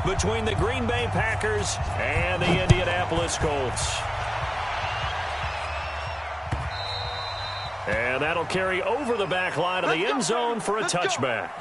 between the Green Bay Packers and the Indianapolis Colts. And that'll carry over the back line of the end zone for a touchback.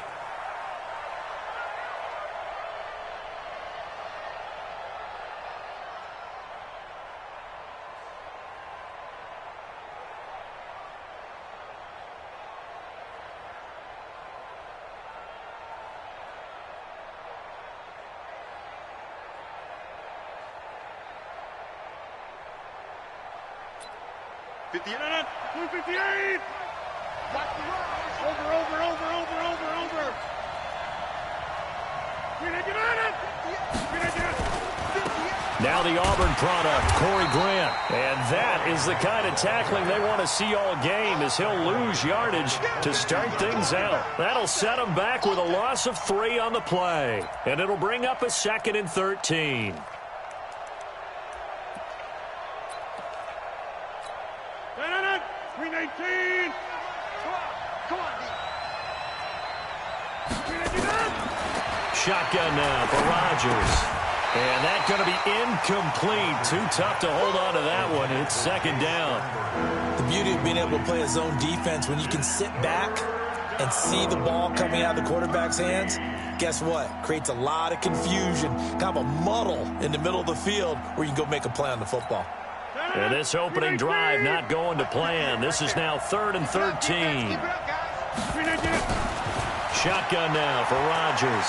Now the Auburn product, Corey Grant. And that is the kind of tackling they want to see all game, as he'll lose yardage to start things out. That'll set him back with a loss of 3 on the play. And it'll bring up a 2nd and 13. Shotgun now for Rodgers. And that's going to be incomplete. Too tough to hold on to that one. It's 2nd down. The beauty of being able to play a zone defense, when you can sit back and see the ball coming out of the quarterback's hands, guess what? Creates a lot of confusion, kind of a muddle in the middle of the field where you can go make a play on the football. And this opening drive not going to plan. This is now 3rd and 13. Shotgun now for Rodgers.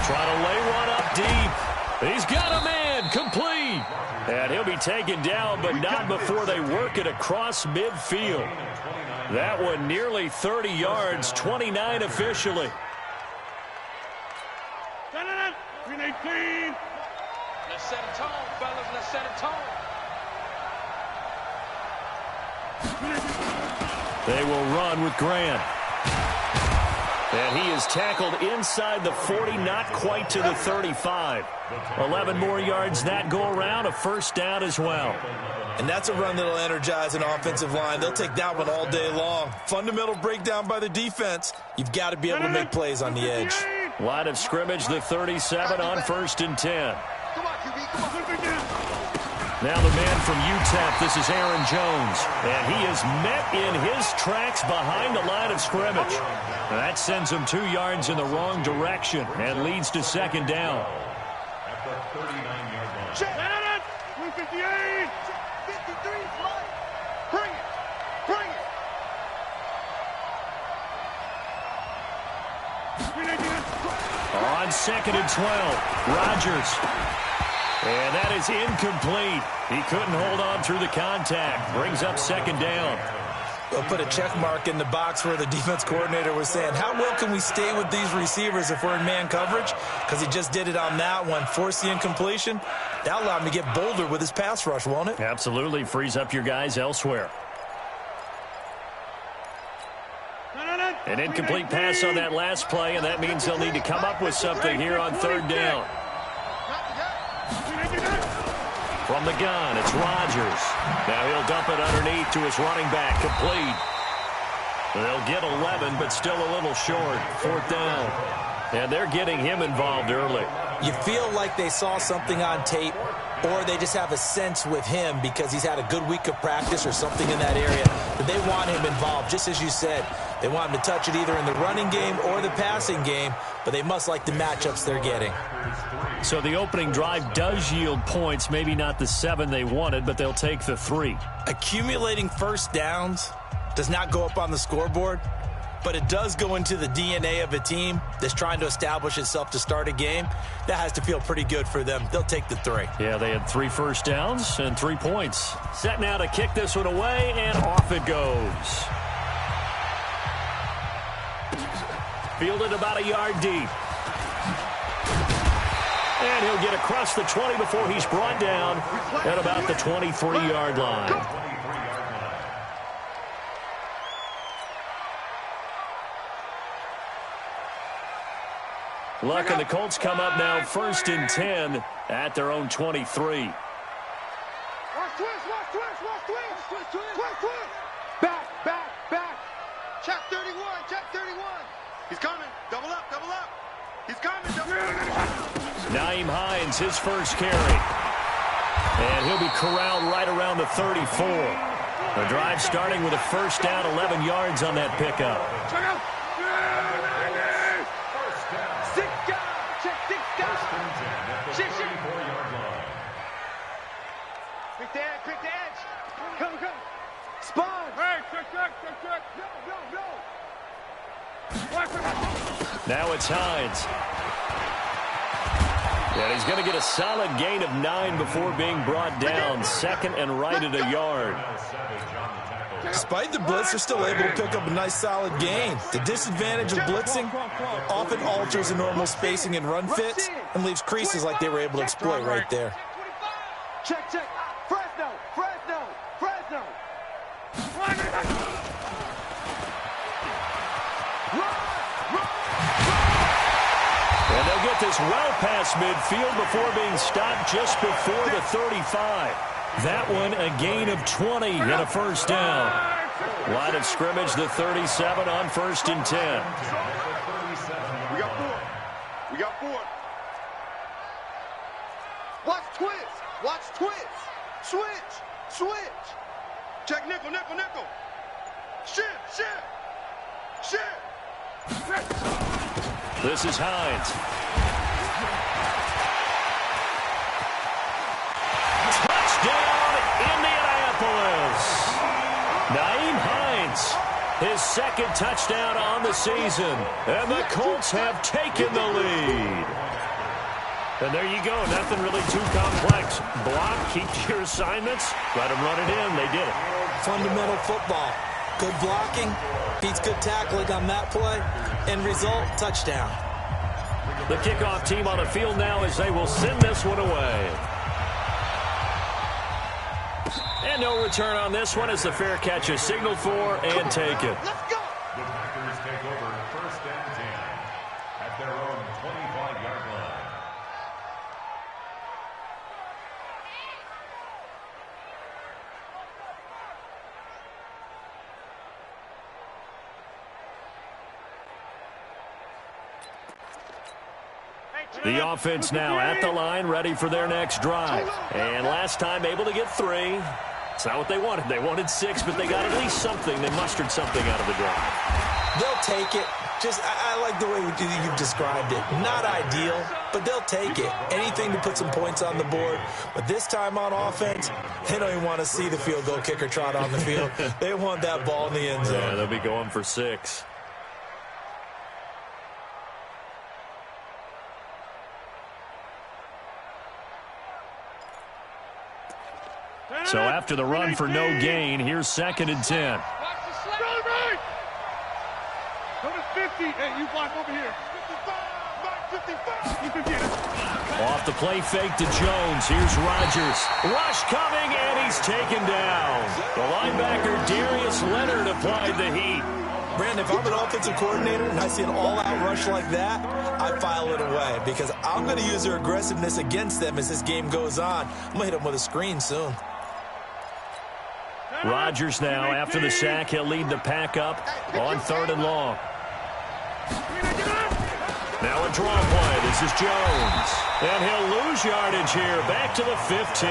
Trying to lay one up deep. He's got a man, complete. And he'll be taken down, but not before they work it across midfield. That one nearly 30 yards, 29 officially. Let's set a tone, fellas. Let's set a tone. They will run with Grant. And he is tackled inside the 40, not quite to the 35. 11 more yards that go around, a 1st down as well. And that's a run that'll energize an offensive line. They'll take that one all day long. Fundamental breakdown by the defense. You've got to be able to make plays on the edge. Line of scrimmage, the 37 on 1st and 10. Now the man from UTEP, this is Aaron Jones. And he is met in his tracks behind the line of scrimmage. That sends him 2 yards in the wrong direction and leads to 2nd down. At the 39-yard line. 158. 53. Bring it. Bring it. On 2nd and 12, Rodgers. And that is incomplete. He couldn't hold on through the contact. Brings up 2nd down. They'll put a check mark in the box where the defense coordinator was saying, how well can we stay with these receivers if we're in man coverage? Because he just did it on that one. Force the incompletion. That'll allow him to get bolder with his pass rush, won't it? Absolutely. Frees up your guys elsewhere. An incomplete pass on that last play, and that means they'll need to come up with something here on 3rd down. From the gun, it's Rodgers. Now he'll dump it underneath to his running back, complete. They'll get 11, but still a little short. 4th down. And they're getting him involved early. You feel like they saw something on tape, or they just have a sense with him because he's had a good week of practice or something in that area, that they want him involved, just as you said. They want him to touch it either in the running game or the passing game, but they must like the matchups they're getting. So the opening drive does yield points, maybe not the 7 they wanted, but they'll take the 3. Accumulating 1st downs does not go up on the scoreboard, but it does go into the DNA of a team that's trying to establish itself to start a game. That has to feel pretty good for them. They'll take the 3. Yeah, they had 3 first downs and 3 points. Set now to kick this one away, and off it goes. Fielded about a yard deep. And he'll get across the 20 before he's brought down at about the 23-yard line. Luck and the Colts come up now 1st and 10 at their own 23. Watch twist. Back. Check 31. He's coming. Double up. Nyheim Hines, his first carry. And he'll be corralled right around the 34. The drive starting with a first down, 11 yards on that pickup. Quick the edge. Come. Spawn. Hey, check. No. Now it's Hines. And he's going to get a solid gain of 9 before being brought down. Second and right at a yard. Despite the blitz, they're still able to pick up a nice solid gain. The disadvantage of blitzing often alters the normal spacing and run fits and leaves creases like they were able to exploit right there. Check. Fresno. And they'll get this well past midfield before being stopped just before the 35. That one a gain of 20 and a first down. Line of scrimmage, the 37 on 1st and 10. We got four. Watch twist. Switch. Check nickel. Shit. This is Hines. Touchdown, Indianapolis. Nyheim Hines, his second touchdown on the season. And the Colts have taken the lead. And there you go. Nothing really too complex. Block, keep your assignments, let them run it in. They did it. Fundamental football. Good blocking, beats good tackling on that play. End result, touchdown. The kickoff team on the field now as they will send this one away. And no return on this one as the fair catch is signaled for and taken. Let's go. The Packers take over 1st and 10 at their own 25-yard line. The offense now at the line, ready for their next drive. And last time able to get 3. It's not what they wanted. They wanted 6, but they got at least something. They mustered something out of the drive. They'll take it. I like the way you've described it. Not ideal, but they'll take it. Anything to put some points on the board. But this time on offense, they don't even want to see the field goal kicker trot on the field. They want that ball in the end zone. Yeah, they'll be going for 6. So after the run for no gain, here's 2nd and 10. Hey, you block over here. 55. Off the play fake to Jones. Here's Rodgers. Rush coming, and he's taken down. The linebacker, Darius Leonard, applied the heat. Brandon, if I'm an offensive coordinator and I see an all-out rush like that, I file it away because I'm going to use their aggressiveness against them as this game goes on. I'm going to hit them with a screen soon. Rodgers now, after the sack, he'll lead the pack up on 3rd and long. Now a draw play. This is Jones. And he'll lose yardage here. Back to the 15.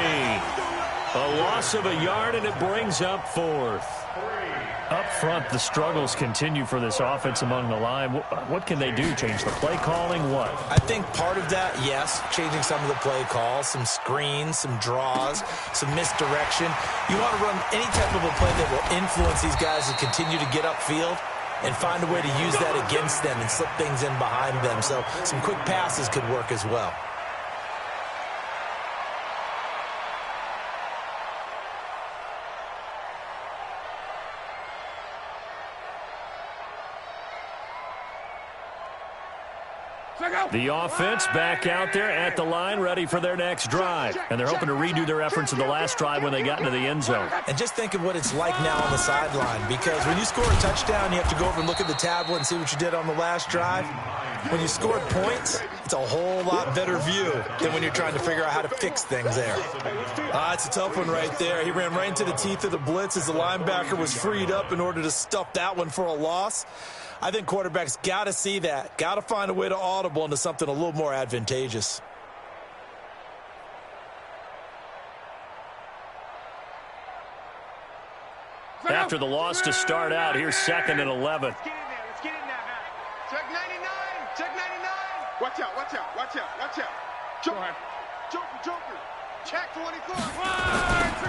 A loss of a yard, and it brings up 4th. Up front, the struggles continue for this offense among the line. What can they do? Change the play calling? What? I think part of that, yes, changing some of the play calls, some screens, some draws, some misdirection. You want to run any type of a play that will influence these guys to continue to get upfield and find a way to use that against them and slip things in behind them. So some quick passes could work as well. The offense back out there at the line, ready for their next drive. And they're hoping to redo their efforts in the last drive when they got into the end zone. And just think of what it's like now on the sideline, because when you score a touchdown, you have to go over and look at the tablet and see what you did on the last drive. When you scored points, it's a whole lot better view than when you're trying to figure out how to fix things there. It's a tough one right there. He ran right into the teeth of the blitz as the linebacker was freed up in order to stuff that one for a loss. I think quarterbacks got to see that. Got to find a way to audible into something a little more advantageous. After the loss to start out, here's 2nd and 11. Let's get in there. Let's get in there. Check 99. Check 99. Watch out. Watch out. Watch out. Watch out. Joker. Joker. Joker. Check 24.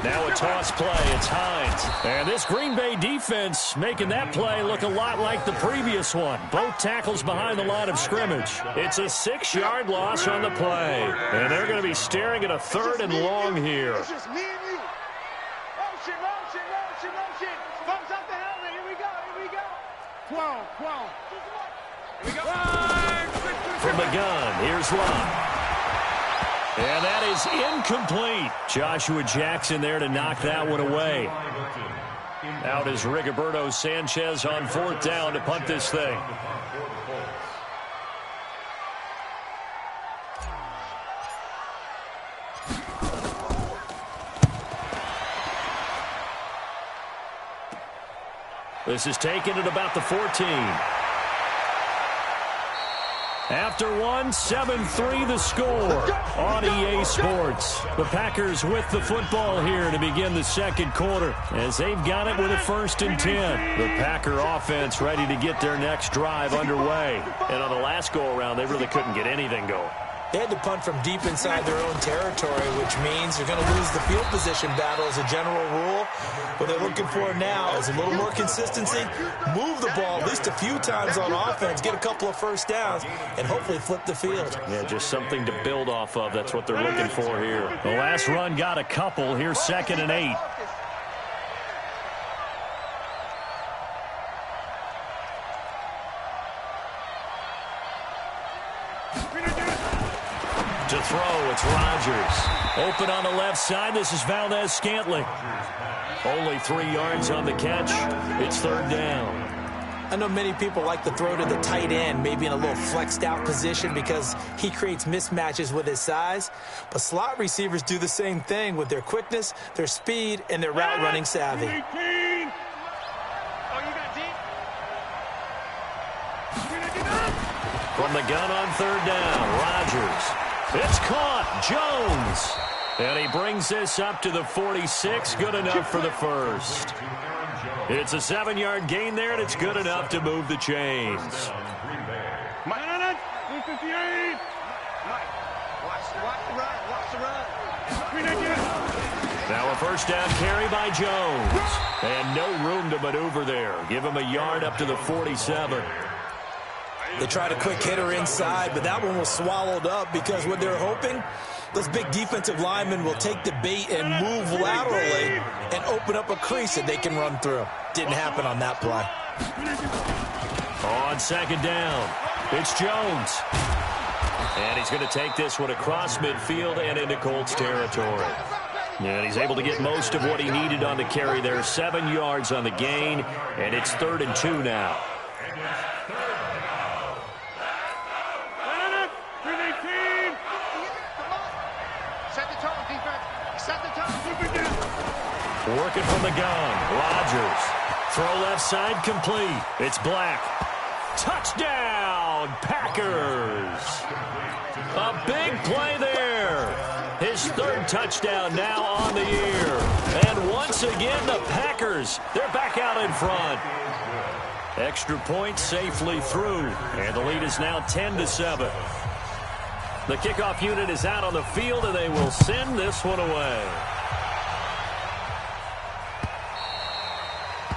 Now a toss play. It's Hines. And this Green Bay defense making that play look a lot like the previous one. Both tackles behind the line of scrimmage. It's a 6-yard loss on the play. And they're going to be staring at a 3rd and long here. It's just me and you. Motion, motion, motion, motion. Thumbs up the helmet. Here we go. Here we go. 12. Here we go. From the gun, here's Love. And that is incomplete. Joshua Jackson there to knock that one away. Out is Rigoberto Sanchez on 4th down to punt this thing. This is taken at about the 14. After one, 7-3 the score on EA Sports. The Packers with the football here to begin the 2nd quarter as they've got it with a 1st and 10. The Packer offense ready to get their next drive underway. And on the last go-around, they really couldn't get anything going. They had to punt from deep inside their own territory, which means you're going to lose the field position battle as a general rule. What they're looking for now is a little more consistency, move the ball at least a few times on offense, get a couple of 1st downs, and hopefully flip the field. Yeah, just something to build off of. That's what they're looking for here. The last run got a couple. Here's 2nd and 8. To throw, it's Rodgers. Open on the left side, this is Valdez-Scantling. Only 3 yards on the catch. It's 3rd down. I know many people like to throw to the tight end, maybe in a little flexed out position because he creates mismatches with his size. But slot receivers do the same thing with their quickness, their speed, and their route running savvy. Oh, you got deep? From the gun on 3rd down, Rodgers. It's caught, Jones. And he brings this up to the 46, good enough for the 1st. It's a 7-yard gain there, and it's good enough to move the chains. Mike, 358. Mike, watch the run, watch the run. Now a 1st down carry by Jones. And no room to maneuver there. Give him a yard up to the 47. They tried a quick hitter inside, but that one was swallowed up because what they're hoping, those big defensive linemen will take the bait and move laterally and open up a crease that they can run through. Didn't happen on that play. On 2nd down, it's Jones. And he's going to take this one across midfield and into Colts territory. And he's able to get most of what he needed on the carry there. 7 yards on the gain, and it's 3rd and 2 now. Working from the gun, Rodgers. Throw left side complete. It's Black. Touchdown, Packers. A big play there. His 3rd touchdown now on the year. And once again, the Packers, they're back out in front. Extra point safely through. And the lead is now 10-7. The kickoff unit is out on the field, and they will send this one away.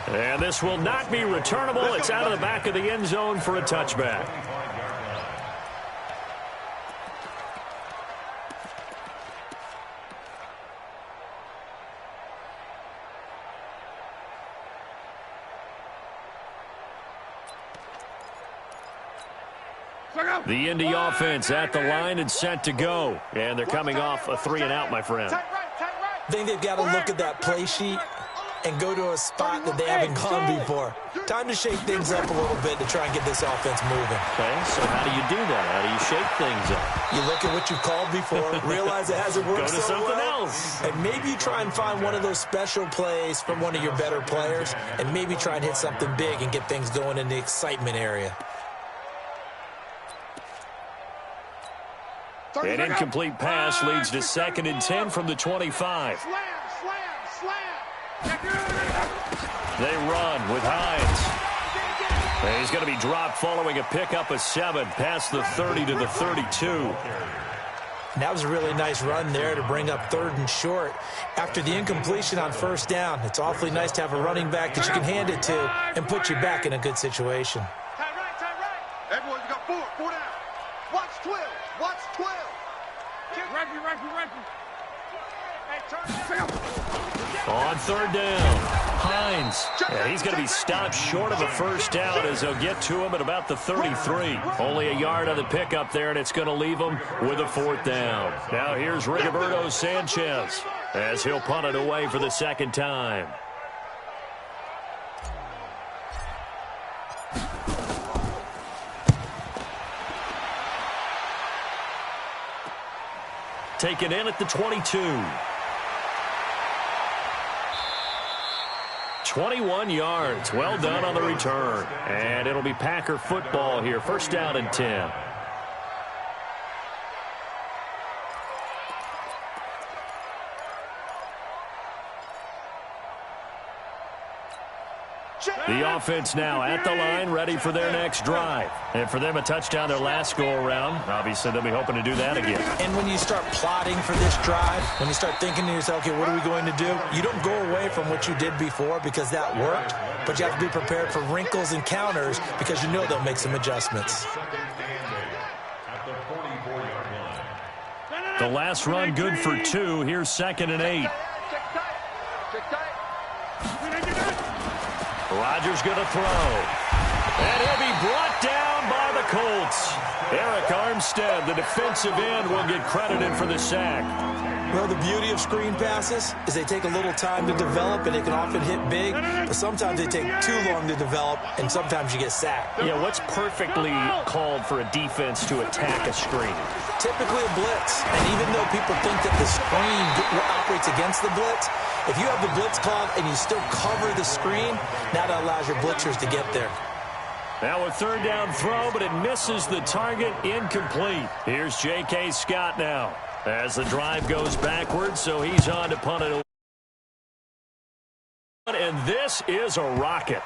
And this will not be returnable. It's out of the back of the end zone for a touchback. The Indy offense at the line and set to go. And they're coming off a 3-and-out, my friend. I think they've got to look at that play sheet and go to a spot that they haven't gone before. Time to shake things up a little bit to try and get this offense moving. Okay, so how do you do that? How do you shake things up? You look at what you've called before, realize it hasn't worked Go to so something well, else. and maybe you try and find one of those special plays from one of your better players, and maybe try and hit something big and get things going in the excitement area. An incomplete pass leads to 2nd and 10 from the 25. They run with Hines. And he's going to be dropped following a pickup of 7 past the 30 to the 32. And that was a really nice run there to bring up 3rd and short. After the incompletion on 1st down, it's awfully nice to have a running back that you can hand it to and put you back in a good situation. Tie right. Everyone's got 4 down. Watch 12. Watch 12. Right. Hey, turn. On 3rd down, Hines. Yeah, he's going to be stopped short of a 1st down as they'll get to him at about the 33. Only a yard on the pickup there, and it's going to leave him with a 4th down. Now here's Rigoberto Sanchez as he'll punt it away for the 2nd time. Taken in at the 22. 21 yards. Well done on the return. And it'll be Packer football here. 1st down and 10. The offense now at the line, ready for their next drive. And for them, a touchdown their last go-around. Obviously, they'll be hoping to do that again. And when you start plotting for this drive, when you start thinking to yourself, okay, what are we going to do? You don't go away from what you did before because that worked, but you have to be prepared for wrinkles and counters because you know they'll make some adjustments. The last run good for 2. Here's 2nd and 8. Rodgers going to throw. And he'll be brought down by the Colts. Eric Armstead, the defensive end, will get credited for the sack. Well, the beauty of screen passes is they take a little time to develop, and they can often hit big, but sometimes they take too long to develop, and sometimes you get sacked. Yeah, what's perfectly called for a defense to attack a screen? Typically a blitz, and even though people think that the screen operates against the blitz, if you have the blitz called and you still cover the screen, that allows your blitzers to get there. Now a 3rd down throw, but it misses the target, incomplete. Here's J.K. Scott now as the drive goes backwards, so he's on to punt it away. And this is a rocket.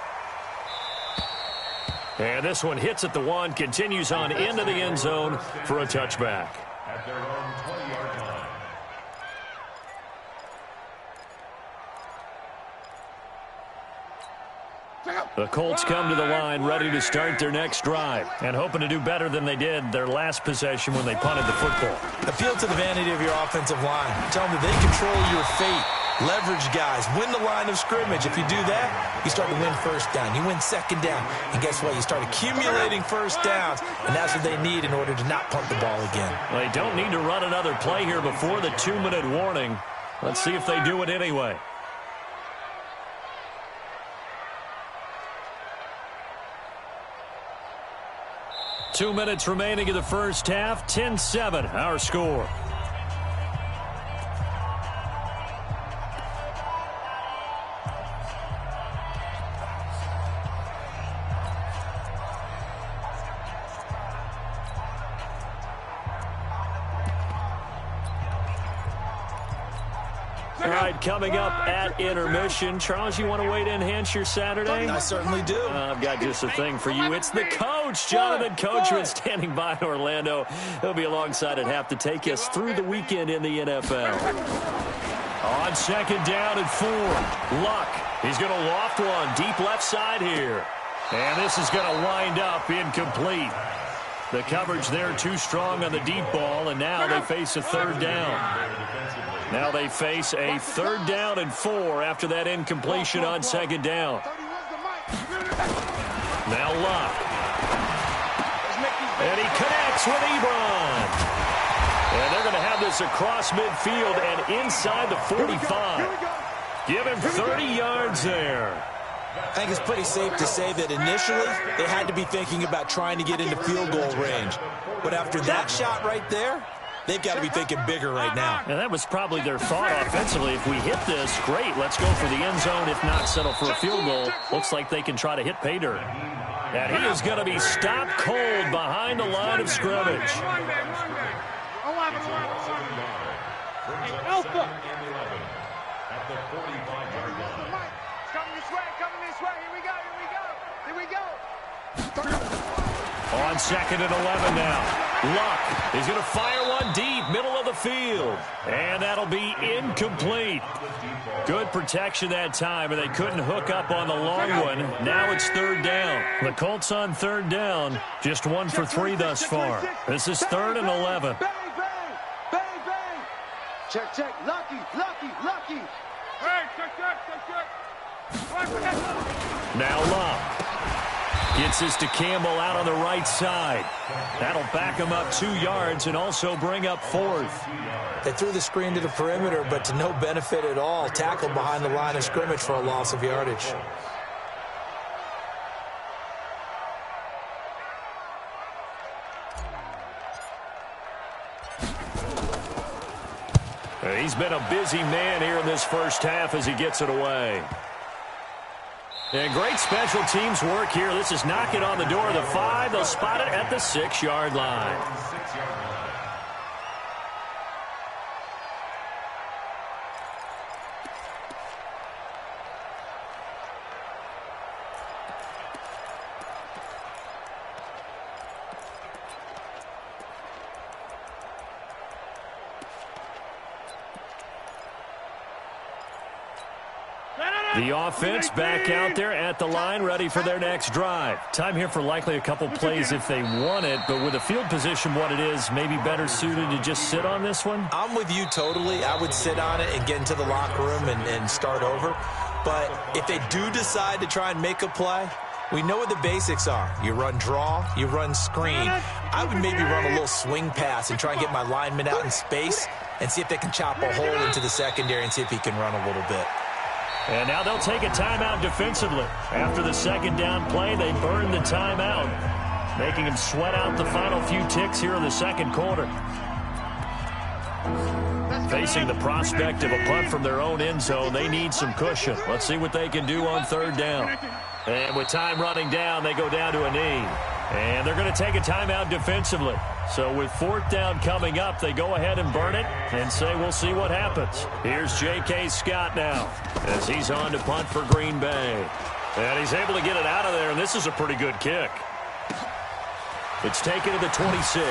And this one hits at the 1, continues on into the end zone for a touchback. At their own 20-yard line. The Colts come to the line ready to start their next drive and hoping to do better than they did their last possession when they punted the football. Appeal to the vanity of your offensive line. Tell them that they control your fate. Leverage guys. Win the line of scrimmage. If you do that, you start to win 1st down. You win 2nd down. And guess what? You start accumulating 1st downs, and that's what they need in order to not punt the ball again. Well, they don't need to run another play here before the 2-minute warning. Let's see if they do it anyway. Two minutes remaining in the 1st half. 10-7, our score. All right, coming up at intermission. Charles, you want to wait to enhance your Saturday? I certainly do. I've got just a thing for you. It's the coach, Jonathan Coachman, standing by in Orlando. He'll be alongside at half to take us through the weekend in the NFL. On 2nd down and 4, Luck. He's going to loft one deep left side here. And this is going to wind up incomplete. The coverage there too strong on the deep ball, and now they face a 3rd down. Now they face a 3rd down and 4 after that incompletion on 2nd down. Now Luck. And he connects with Ebron. And they're going to have this across midfield and inside the 45. Give him 30 yards there. I think it's pretty safe to say that initially they had to be thinking about trying to get into field goal range. But after that shot right there, they've got to be thinking bigger right now. And that was probably their thought offensively. If we hit this, great, let's go for the end zone. If not, settle for a field goal. Looks like they can try to hit pay dirt. And he is going to be stopped cold behind the line of scrimmage. Alpha. At the 45-yard line. Coming this way. Here we go. On 2nd and 11 now. Luck is going to fire one deep, middle of the field. And that'll be incomplete. Good protection that time, and they couldn't hook up on the long one. Now it's 3rd down. The Colts on 3rd down, just 1 for 3 thus far. This is 3rd and 11. Bang, bang. Check. Lucky. Hey, check. Now Luck gets this to Campbell out on the right side. That'll back him up 2 yards and also bring up 4th. They threw the screen to the perimeter, but to no benefit at all. Tackled behind the line of scrimmage for a loss of yardage. He's been a busy man here in this first half as he gets it away. And great special teams work here. This is knock it on the door of the 5. They'll spot it at the 6-yard line. The offense back out there at the line, ready for their next drive. Time here for likely a couple plays if they want it, but with the field position what it is, maybe better suited to just sit on this one? I'm with you totally. I would sit on it and get into the locker room and start over. But if they do decide to try and make a play, we know what the basics are. You run draw, you run screen. I would maybe run a little swing pass and try and get my lineman out in space and see if they can chop a hole into the secondary and see if he can run a little bit. And now they'll take a timeout defensively. After the 2nd down play, they burn the timeout, making them sweat out the final few ticks here in the 2nd quarter. Facing the prospect of a punt from their own end zone, they need some cushion. Let's see what they can do on 3rd down. And with time running down, they go down to a knee. And they're going to take a timeout defensively. So with 4th down coming up, they go ahead and burn it and say we'll see what happens. Here's J.K. Scott now as he's on to punt for Green Bay. And he's able to get it out of there, and this is a pretty good kick. It's taken to the 26.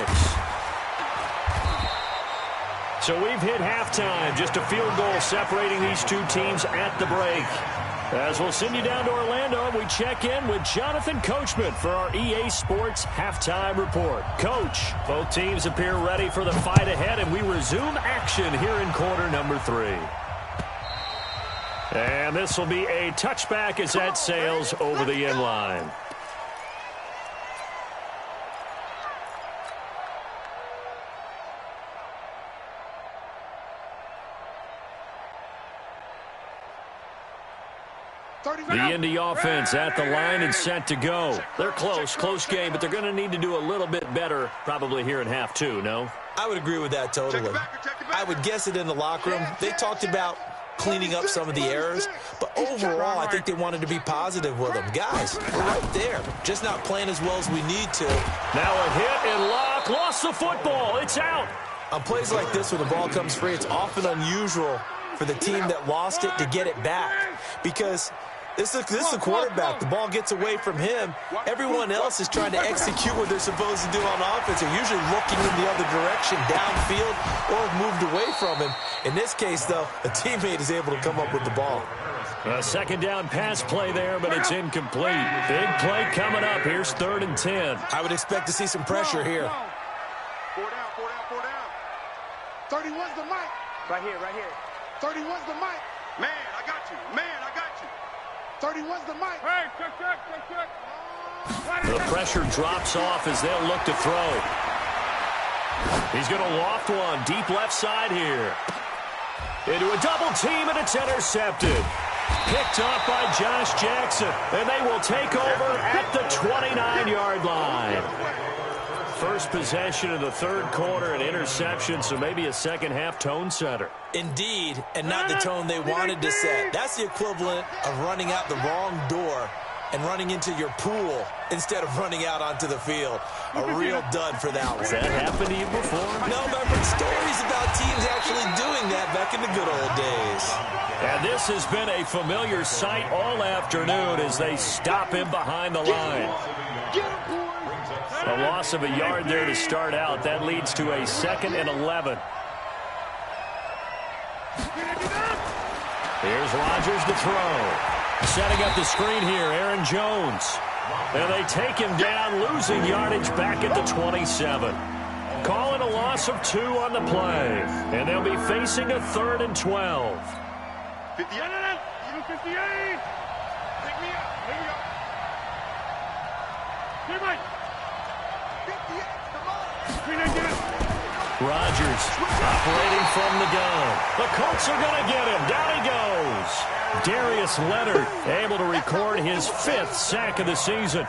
So we've hit halftime. Just a field goal separating these two teams at the break. As we'll send you down to Orlando, we check in with Jonathan Coachman for our EA Sports Halftime Report. Coach, both teams appear ready for the fight ahead, and we resume action here in quarter number 3. And this will be a touchback as that sails over the end line. The Indy offense at the line and set to go. They're close game, but they're going to need to do a little bit better probably here in half 2, no? I would agree with that totally. I would guess it in the locker room. They talked about cleaning up some of the errors, but overall, I think they wanted to be positive with them. Guys, we're right there, just not playing as well as we need to. Now a hit and Locke lost the football. It's out. On plays like this when the ball comes free, it's often unusual for the team that lost it to get it back because this is the quarterback. The ball gets away from him. Everyone else is trying to execute what they're supposed to do on offense. They're usually looking in the other direction, downfield, or moved away from him. In this case, though, a teammate is able to come up with the ball. A 2nd down pass play there, but it's incomplete. Big play coming up. Here's 3rd and 10. I would expect to see some pressure here. 4 down. 31's the mic. Right here. 31's the mic. Man, I got you. 31's the mic. Hey, check. The pressure drops off as they'll look to throw. He's going to loft one deep left side here. Into a double team, and it's intercepted. Picked off by Josh Jackson, and they will take over at the 29-yard line. First possession of the third quarter, an interception, so maybe a second-half tone setter. Indeed, and not the tone they wanted to set. That's the equivalent of running out the wrong door and running into your pool instead of running out onto the field. A real dud for that one. Has that happened to you before? No, but I've heard stories about teams actually doing that back in the good old days. And this has been a familiar sight all afternoon as they stop him behind the line. A loss of a yard there to start out. That leads to a 2nd and 11. Here's Rodgers to throw. Setting up the screen here, Aaron Jones. And they take him down, losing yardage back at the 27. Calling a loss of 2 on the play. And they'll be facing a 3rd and 12. 58. 58. Take me out. Here we go. Here, Mike. 58. Come on. Rodgers operating from the gun. The Colts are going to get him. Down he goes. Darius Leonard able to record his 5th sack of the season.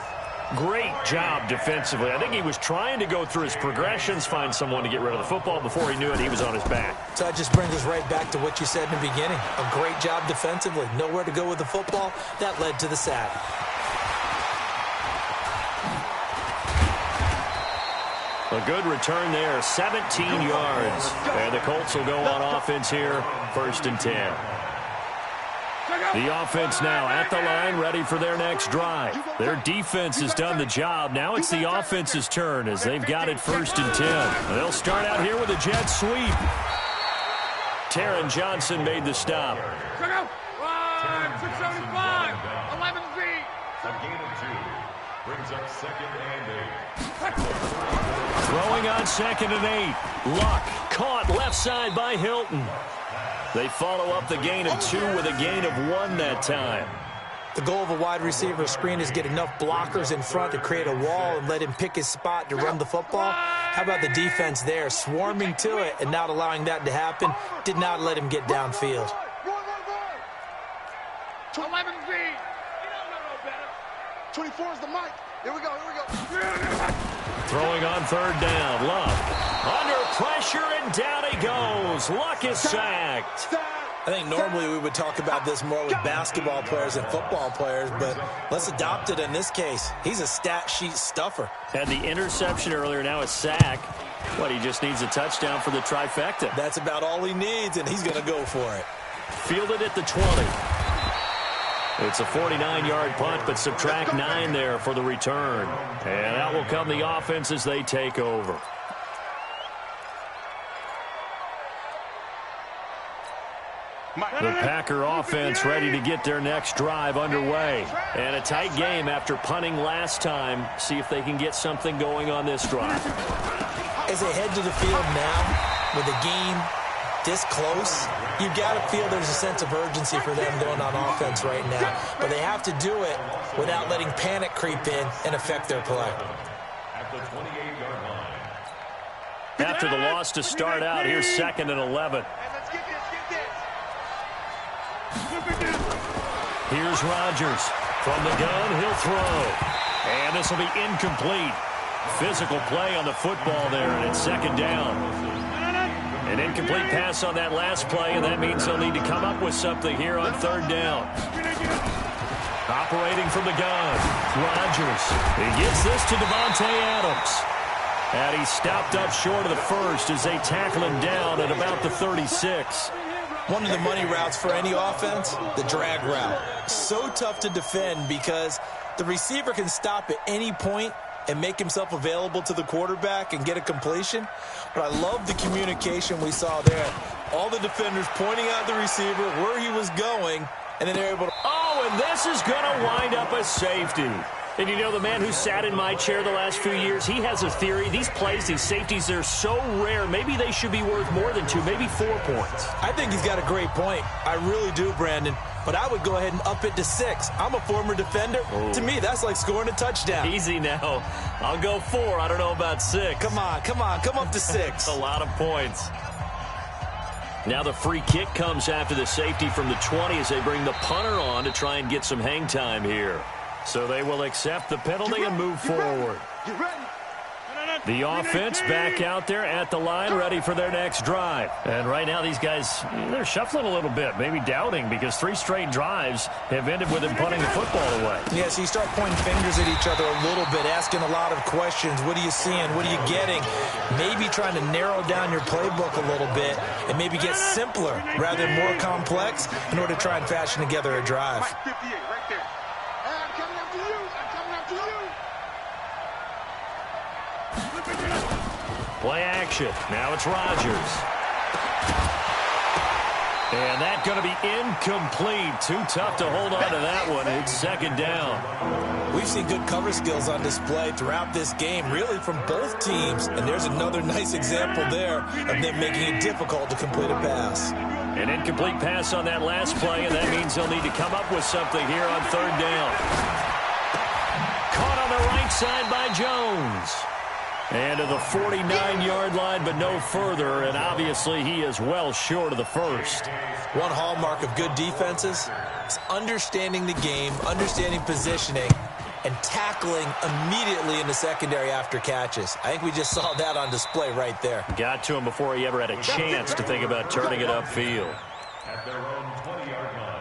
Great job defensively. I think he was trying to go through his progressions, find someone to get rid of the football. Before he knew it, he was on his back. So that just brings us right back to what you said in the beginning. A great job defensively. Nowhere to go with the football. That led to the sack. A good return there, 17 yards. And the Colts will go on offense here, 1st and 10. The offense now at the line, ready for their next drive. Their defense has done the job. Now it's the offense's turn as they've got it 1st and 10. They'll start out here with a jet sweep. Taron Johnson made the stop. 675. 11Z. A gain of 2. Brings up 2nd and 8. Throwing on 2nd and 8. Luck caught left side by Hilton. They follow up the gain of 2 with a gain of 1 that time. The goal of a wide receiver screen is get enough blockers in front to create a wall and let him pick his spot to run the football. How about the defense there, swarming to it and not allowing that to happen? Did not let him get downfield. 11Z. You don't know no better. 24 is the mic. Here we go. Throwing on 3rd down. Luck under pressure, and down he goes. Luck is sacked. I think normally we would talk about this more with basketball players and football players, but let's adopt it in this case. He's a stat sheet stuffer. Had the interception earlier, now a sack. What, he just needs a touchdown for the trifecta. That's about all he needs, and he's going to go for it. Fielded at the 20. It's a 49-yard punt, but subtract 9 there for the return. And out will come the offense as they take over. The Packer offense ready to get their next drive underway. And a tight game after punting last time. See if they can get something going on this drive. As they head to the field now, with the game this close, you got to feel there's a sense of urgency for them going on offense right now. But they have to do it without letting panic creep in and affect their play. At the 28-yard line. After the loss to start out, here's 2nd and 11. Here's Rodgers. From the gun, he'll throw. And this will be incomplete. Physical play on the football there, and it's 2nd down. An incomplete pass on that last play, and that means they'll need to come up with something here on 3rd down. Operating from the gun, Rodgers. He gets this to Devontae Adams. And he stopped up short of the first as they tackle him down at about the 36. One of the money routes for any offense, the drag route. So tough to defend because the receiver can stop at any point and make himself available to the quarterback and get a completion. But I love the communication we saw there. All the defenders pointing out the receiver, where he was going, and then they're able to... Oh, and this is going to wind up a safety. And you know, the man who sat in my chair the last few years, he has a theory. These plays, these safeties, they're so rare. Maybe they should be worth more than 2, maybe 4 points. I think he's got a great point. I really do, Brandon. But I would go ahead and up it to 6. I'm a former defender. Oh. To me, that's like scoring a touchdown. Easy now. I'll go 4. I don't know about 6. Come on. Come up to 6. A lot of points. Now the free kick comes after the safety from the 20 as they bring the punter on to try and get some hang time here. So they will accept the penalty and move forward. The offense back out there at the line, ready for their next drive. And right now these guys, they're shuffling a little bit, maybe doubting, because 3 straight drives have ended with them punting the football away. Yeah, so you start pointing fingers at each other a little bit, asking a lot of questions. What are you seeing? What are you getting? Maybe trying to narrow down your playbook a little bit and maybe get simpler rather than more complex in order to try and fashion together a drive. 58 right there. I'm coming after you. I'm coming after you. Play action. Now it's Rodgers. And that's going to be incomplete. Too tough to hold on to that one. It's second down. We've seen good cover skills on display throughout this game, really from both teams. And there's another nice example there of them making it difficult to complete a pass. An incomplete pass on that last play, and that means they'll need to come up with something here on third down. Caught on the right side by Jones. And to the 49-yard line, but no further, and obviously he is well short of the first. One hallmark of good defenses is understanding the game, understanding positioning, and tackling immediately in the secondary after catches. I think we just saw that on display right there. Got to him before he ever had a chance to think about turning it upfield. At their own 20-yard line.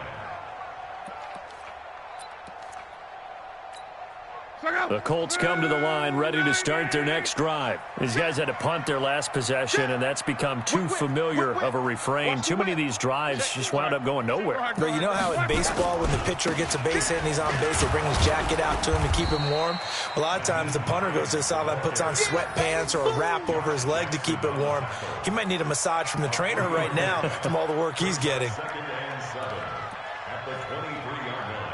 The Colts come to the line ready to start their next drive. These guys had to punt their last possession, and that's become too familiar of a refrain. Too many of these drives just wound up going nowhere. But you know how in baseball, when the pitcher gets a base hit and he's on base, they bring his jacket out to him to keep him warm? A lot of times the punter goes to the sideline, puts on sweatpants or a wrap over his leg to keep it warm. He might need a massage from the trainer right now from all the work he's getting. Second and 7 at the 23-yard line.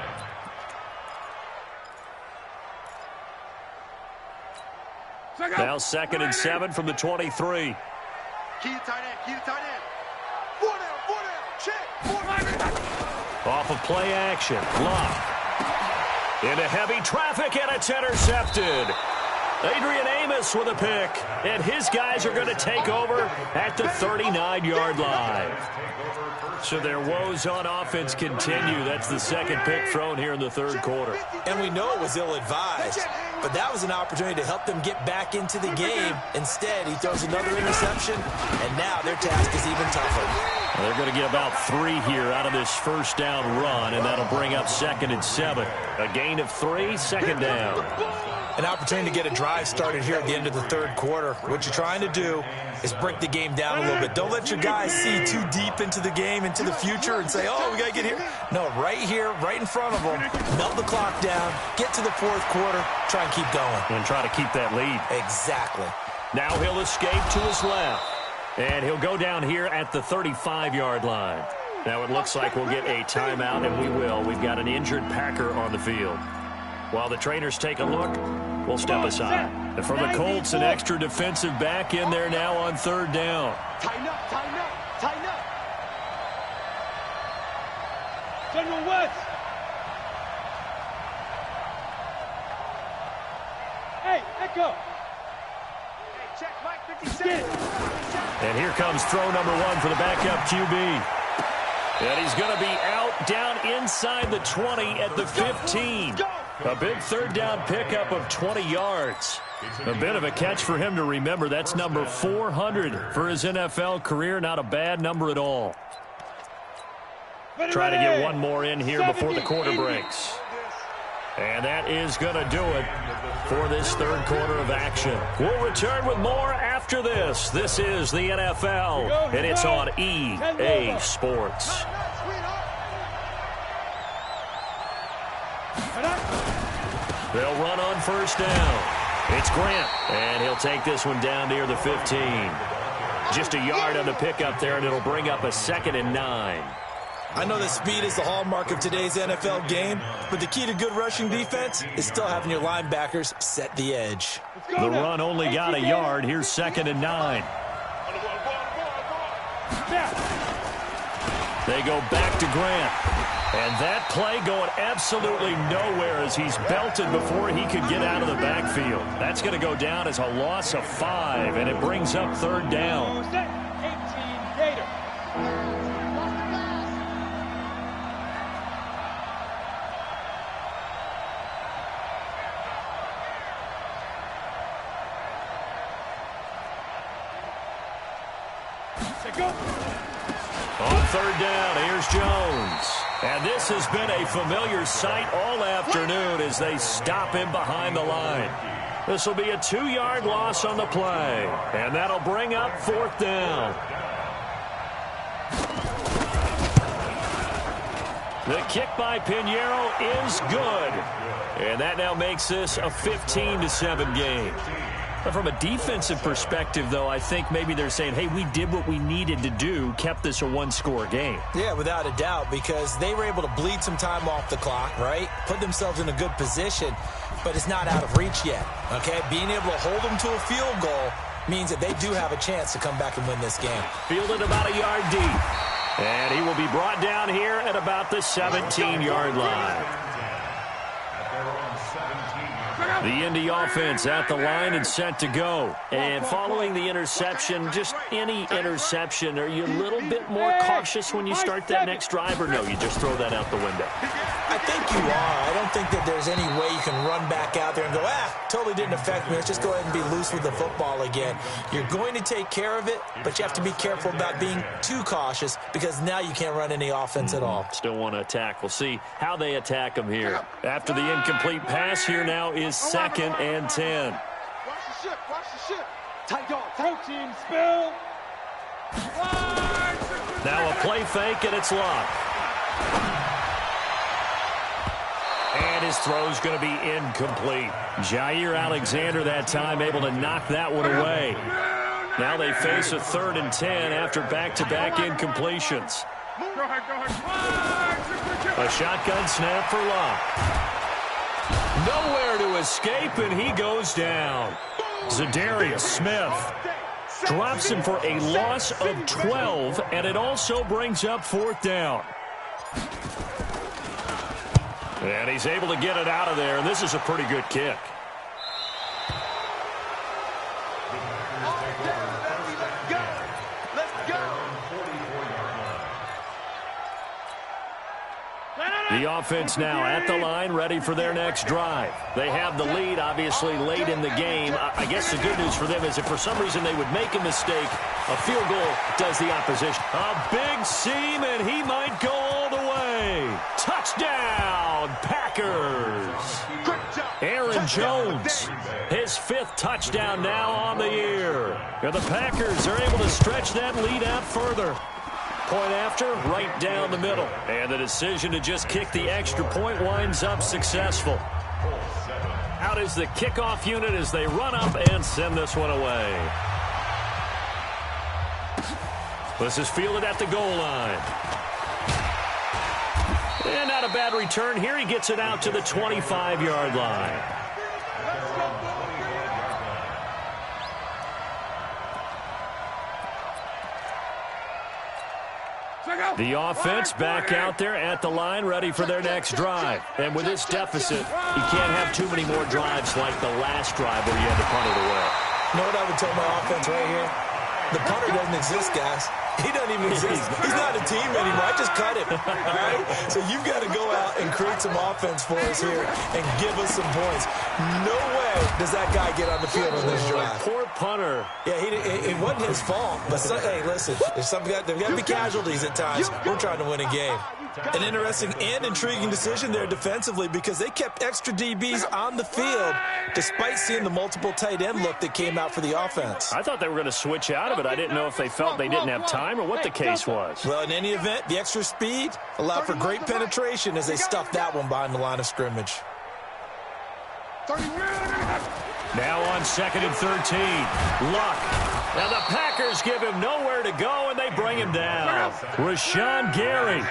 Now second and 7 from the 23. Key to tight end. Key to tight end. 4 down. Check. 4 Off of play action. Lock. Into heavy traffic, and it's intercepted. Adrian Amos with a pick, and his guys are going to take over at the 39-yard line. So their woes on offense continue. That's the second pick thrown here in the third quarter. And we know it was ill-advised, but that was an opportunity to help them get back into the game. Instead, he throws another interception, and now their task is even tougher. Well, they're going to get about 3 here out of this first down run, and that'll bring up second and 7. A gain of 3, second down. An opportunity to get a drive started here at the end of the third quarter. What you're trying to do is break the game down a little bit. Don't let your guys see too deep into the game, into the future, and say, oh, we got to get here. No, right here, right in front of them, melt the clock down, get to the fourth quarter, try and keep going. And try to keep that lead. Exactly. Now he'll escape to his left. And he'll go down here at the 35-yard line. Now it looks like we'll get a timeout, and we will. We've got an injured Packer on the field. While the trainers take a look, we'll step aside. And for the Colts, an extra defensive back in there now on third down. Tighten up. Tighten up. Tighten up. General West. Hey, Echo. Hey, check Mike 56. And here comes throw number 1 for the backup QB. And he's going to be out down inside the 20 at the 15. A big third down pickup of 20 yards. A bit of a catch for him to remember. That's number 400 for his NFL career. Not a bad number at all. Try to get one more in here before the quarter breaks. And that is going to do it for this third quarter of action. We'll return with more after this. This is the NFL, and it's on EA Sports. They'll run on first down. It's Grant, and he'll take this one down near the 15. Just a yard on the pickup there, and it'll bring up a second and 9. I know that speed is the hallmark of today's NFL game, but the key to good rushing defense is still having your linebackers set the edge. The run only got a yard. Here's second and 9. They go back to Grant. And that play going absolutely nowhere as he's belted before he could get out of the backfield. That's going to go down as a loss of 5, and it brings up third down. On third down, here's Jones. And this has been a familiar sight all afternoon as they stop him behind the line. This will be a 2-yard loss on the play. And that'll bring up fourth down. The kick by Pinheiro is good. And that now makes this a 15-7 game. But from a defensive perspective, though, I think maybe they're saying, hey, we did what we needed to do, kept this a one-score game. Yeah, without a doubt, because they were able to bleed some time off the clock, right? Put themselves in a good position, but it's not out of reach yet, okay? Being able to hold them to a field goal means that they do have a chance to come back and win this game. Fielded about a yard deep. And he will be brought down here at about the 17-yard line. The Indy offense at the line and set to go. And following the interception, just any interception, are you a little bit more cautious when you start that next drive, or no, you just throw that out the window? I think you are. I don't think that there's any way you can run back out there and go, totally didn't affect me. Let's just go ahead and be loose with the football again. You're going to take care of it, but you have to be careful about being too cautious because now you can't run any offense at all. Still want to attack. We'll see how they attack them here. After the incomplete pass, here now is 2nd and 10. Watch the ship. Watch the ship. Tight dog. Throw team spill. Now a play fake, and it's locked. And his throw's going to be incomplete. Jair Alexander that time able to knock that one away. Now they face a 3rd and 10 after back-to-back incompletions. Go ahead. A shotgun snap for Locke. Nowhere to escape, and he goes down. Zadarius Smith drops him for a loss of 12, and it also brings up 4th down. And he's able to get it out of there, and this is a pretty good kick. The offense now at the line, ready for their next drive. They have the lead, obviously, late in the game. I guess the good news for them is if for some reason they would make a mistake, a field goal does the opposition. A big seam, and he might go all the way. Touchdown, Packers. Aaron Jones, his 5th touchdown now on the year. And the Packers are able to stretch that lead out further. Point after, right down the middle. And the decision to just kick the extra point winds up successful. Out is the kickoff unit as they run up and send this one away. This is fielded at the goal line. And not a bad return here. He gets it out to the 25-yard line. The offense back out there at the line, ready for their next drive. And with this deficit, you can't have too many more drives like the last drive where you had to punt it away. You know what I would tell my offense right here? The punter doesn't exist, guys. He doesn't even exist. He's not a team anymore. I just cut him. All right? So you've got to go out and create some offense for us here and give us some points. No way does that guy get on the field on this drive. Poor punter. Yeah, it wasn't his fault. But, hey, listen, there's got to be casualties at times. We're trying to win a game. An interesting and intriguing decision there defensively because they kept extra DBs on the field despite seeing the multiple tight end look that came out for the offense. I thought they were going to switch out of it. I didn't know if they felt they didn't have time or what the case was. Well, in any event, the extra speed allowed for great penetration as they stuffed that one behind the line of scrimmage. Now on 2nd and 13. Luck. Now the Packers give him nowhere to go, and they bring him down. Rashawn Gary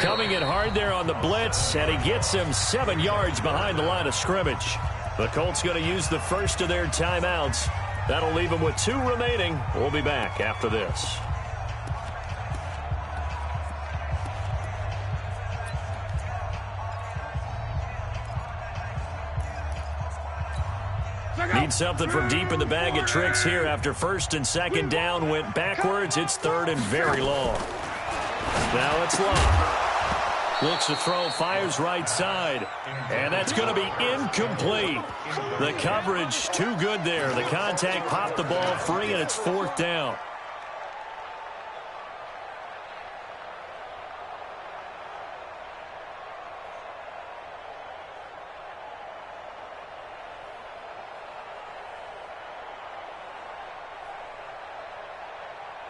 coming in hard there on the blitz, and he gets him 7 yards behind the line of scrimmage. The Colts going to use the first of their timeouts. That'll leave them with 2 remaining. We'll be back after this. Need something from deep in the bag of tricks here after 1st and 2nd down went backwards. It's 3rd and very long. Now it's Locke. Looks to throw, fires right side. And that's going to be incomplete. The coverage too good there. The contact popped the ball free, and it's 4th down.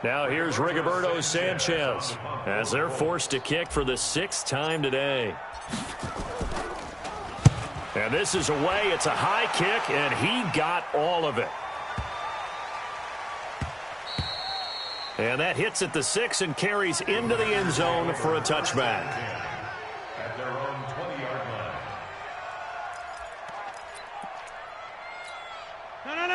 Now here's Rigoberto Sanchez as they're forced to kick for the 6th time today. And this is away. It's a high kick, and he got all of it. And that hits at the 6 and carries into the end zone for a touchback. At their own 20-yard line.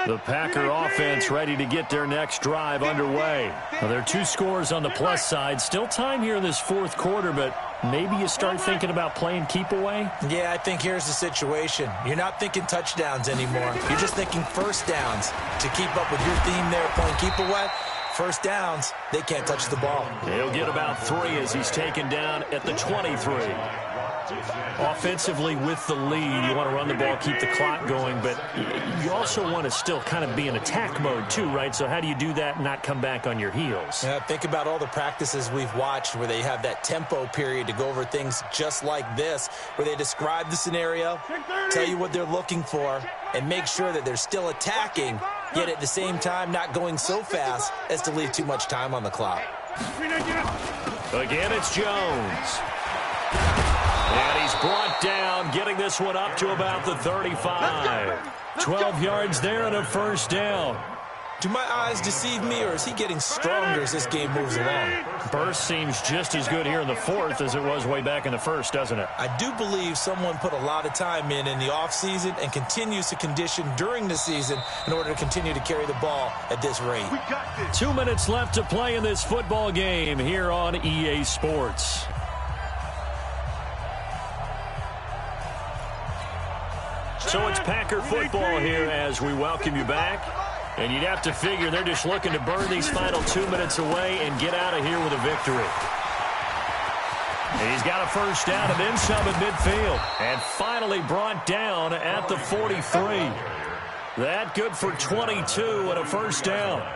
The Packer offense ready to get their next drive underway. Well, there are 2 scores on the plus side. Still time here in this 4th quarter, but maybe you start thinking about playing keep away? Yeah, I think here's the situation. You're not thinking touchdowns anymore. You're just thinking first downs. To keep up with your theme there, playing keep away, first downs, they can't touch the ball. He'll get about 3 as he's taken down at the 23. Offensively with the lead, you want to run the ball, keep the clock going, but you also want to still kind of be in attack mode too, right? So how do you do that and not come back on your heels? Yeah, think about all the practices we've watched where they have that tempo period to go over things just like this, where they describe the scenario, tell you what they're looking for, and make sure that they're still attacking, yet at the same time not going so fast as to leave too much time on the clock. Again, it's Jones. And he's brought down, getting this one up to about the 35. 12 yards there and a first down. Do my eyes deceive me, or is he getting stronger as this game moves along? Burst seems just as good here in the 4th as it was way back in the 1st, doesn't it? I do believe someone put a lot of time in the offseason and continues to condition during the season in order to continue to carry the ball at this rate. 2 minutes left to play in this football game here on EA Sports. So it's Packer football here as we welcome you back. And you'd have to figure they're just looking to burn these final 2 minutes away and get out of here with a victory. And he's got a first down and then some at midfield. And finally brought down at the 43. That good for 22 and a first down.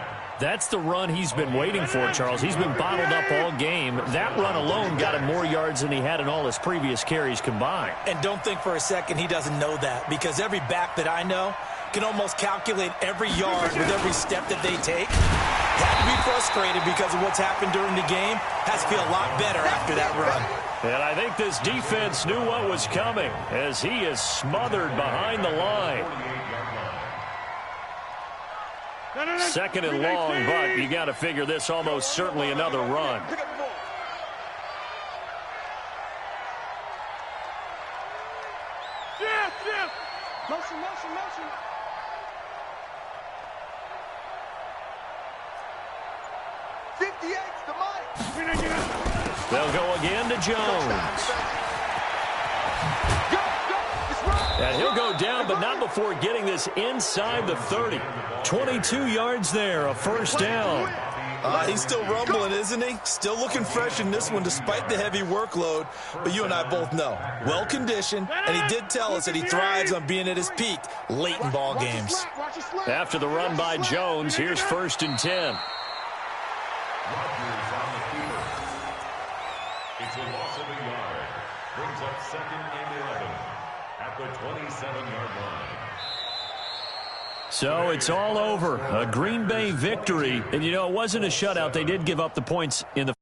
That's the run he's been waiting for, Charles. He's been bottled up all game. That run alone got him more yards than he had in all his previous carries combined. And don't think for a second he doesn't know that, because every back that I know can almost calculate every yard with every step that they take. Had to be frustrated because of what's happened during the game. Has to feel a lot better after that run. And I think this defense knew what was coming as he is smothered behind the line. 2nd and long, but you got to figure this almost certainly another run. Motion. They'll go again to Jones. And he'll go down, but not before getting this inside the 30. 22 yards there, a first down. He's still rumbling, isn't he? Still looking fresh in this one despite the heavy workload. But you and I both know, well-conditioned, and he did tell us that he thrives on being at his peak late in ball games. After the run by Jones, here's 1st and 10. Rodgers on the keeper. It's a loss of a yard. Brings up 2nd and 11 at the 27-yard line. So it's all over. A Green Bay victory. And, you know, it wasn't a shutout. They did give up the points in the